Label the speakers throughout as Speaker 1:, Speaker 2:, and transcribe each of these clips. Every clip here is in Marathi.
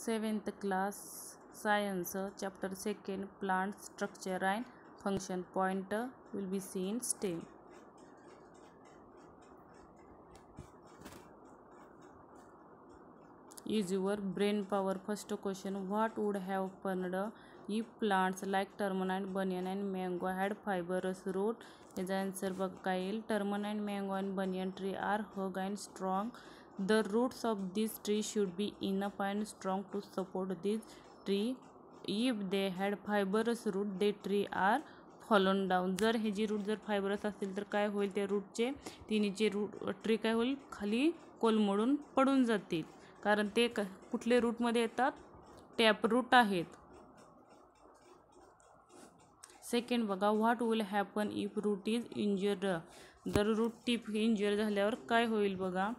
Speaker 1: 7th class science chapter 2nd plant structure and function point will be seen STEM. Use your brain power. First question, what would have happened if plants like terminate, banyan and mango had fibrous root? His answer बघा येईल. Terminate, mango and banyan tree are hug and strong. The roots of this tree should be enough and strong to support this tree. If they had fibrous root, the tree are fallen down. जर हे जी रूट जर फायबरस असतील तर काय होईल, त्या रूटचे तिन्हीचे रूट ट्री काय होईल, खाली कोलमडून पडून जातील, कारण ते कुठले रूटमध्ये येतात, टॅप रूट आहेत. सेकंड बघा, what will happen if root is injured. जर रूट टिप इंजर झाल्यावर काय होईल बघा,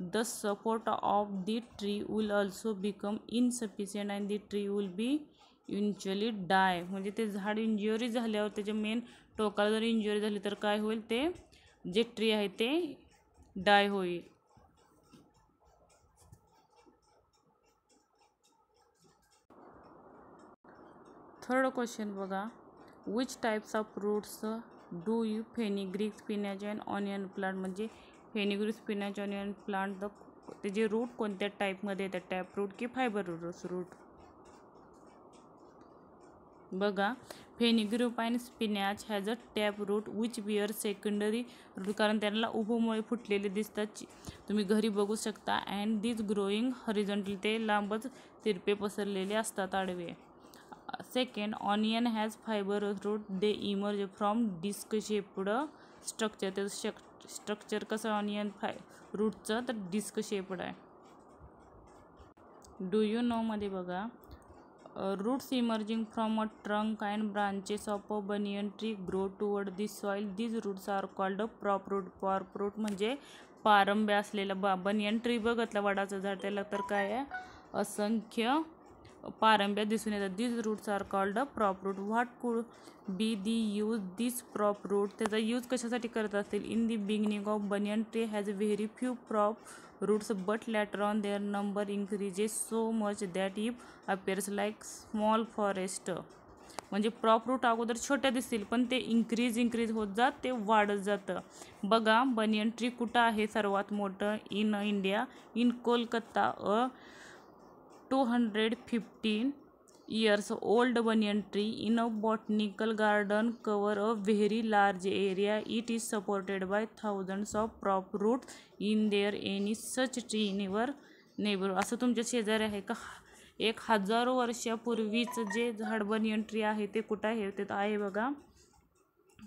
Speaker 1: the support of the tree will also become insufficient and the tree will be eventually die. म्हणजे ते झाड इंजुरी झाल्यावर त्याच्या मेन टोकाला जर इंजुरी झाली तर काय होईल, ते जे ट्री आहे ते डाय होईल. थर्ड क्वेश्चन बघा, which types of roots do you fenugreek spinach and onion plant. म्हणजे फेनिग्रीक स्पिनॅच ऑनियन प्लांट त्याचे रूट कोणत्या टाईपमध्ये येतात, टॅप रूट की फायबर रूट. बघा, fenugreek and spinach has a tap root which bear secondary root, कारण त्यांना उपमुळे फुटलेले दिसतात, तुम्ही घरी बघू शकता. अँड दिस ग्रोईंग हॉरिझॉन्टली, ते लांबच तिरपे पसरलेले असतात, आडवे. Second, onion has fibrous root they emerge from disc shaped structure. त्याचं स्ट्रक्चर कसं ऑनियन रूटचं, तर डिस्क शेप्ड आहे. डू यू नो मध्ये बघा, roots emerging from a trunk and branches of a banyan tree grow toward this soil. This roots are called prop root. Prop root म्हणजे पारंब्या असलेला बनियन ट्री बघतला, वडाचं झाड, त्याला तर काय आहे, असंख्य पारंब्या दिसून येतात. This roots are called prop root. What could be the use this prop root. त्याचा यूज कशासाठी करत असतील. In the beginning of banyan tree has very few prop roots but later on their number increases so much that if appears like small forest. म्हणजे प्रॉप रूट अगोदर छोट्या दिसतील, पण ते इंक्रीज होत जात, ते वाढत जातं. बघा, बनियन ट्री कुठं आहे सर्वात मोठं, in India, in Kolkata. 215 years old banyan tree in a botanical garden cover a very large area. It is supported by thousands of prop roots in there. Any such tree in your neighbor. असं तुमच्या शेजारी आहे का, 1000 वर्षापूर्वीच जे झाड बनियन ट्री आहे ते कुठं आहे, ते आहे बघा,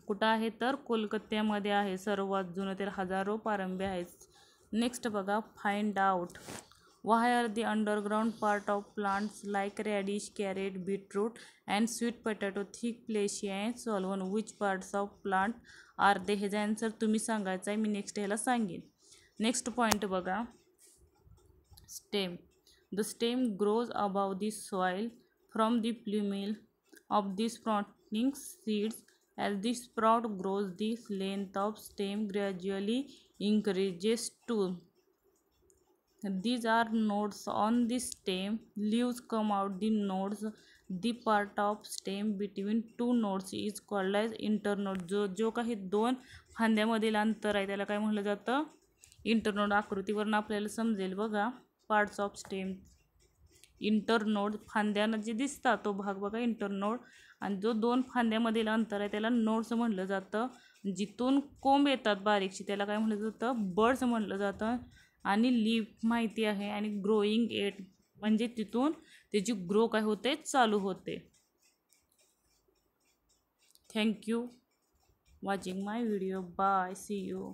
Speaker 1: कुठं आहे तर कोलकात्यामध्ये आहे, सर्वात जुनं, ते हजारो पारंब्या आहेत. नेक्स्ट बघा, find out why are the underground part of plants like radish, carrot, beetroot and sweet potato thick, fleshy and swollen. Which parts of plant are they. ह्याचा आन्सर तुम्ही सांगायचा आहे, मी नेक्स्ट ह्याला सांगेन. नेक्स्ट पॉईंट बघा, stem. The stem grows above the soil from the plumule of the sprouting seeds. as the sprout grows, the length of stem gradually increases too. These are nodes on the stem. Leaves come out the nodes. The part of stem between two nodes is called as internode. जो काही दोन फांद्यामधील अंतर आहे त्याला काय म्हटलं जातं, इंटरनोड. आकृतीवरून आपल्याला समजेल बघा, पार्ट्स ऑफ स्टेम, इंटरनोड, फांद्यानं जे दिसतात तो भाग बघा इंटरनोड, आणि जो दोन फांद्यामधील अंतर आहे त्याला नोड्स म्हटलं जातं. जिथून कोंब येतात बारीकशी त्याला काय म्हटलं जातं, बर्ड्स म्हटलं जातं. आणि लीफ माहिती आहे, आणि ग्रोईंग एट म्हणजे तिथून त्याची ग्रो काय होते, चालू होते. Thank you watching my video. Bye, see you.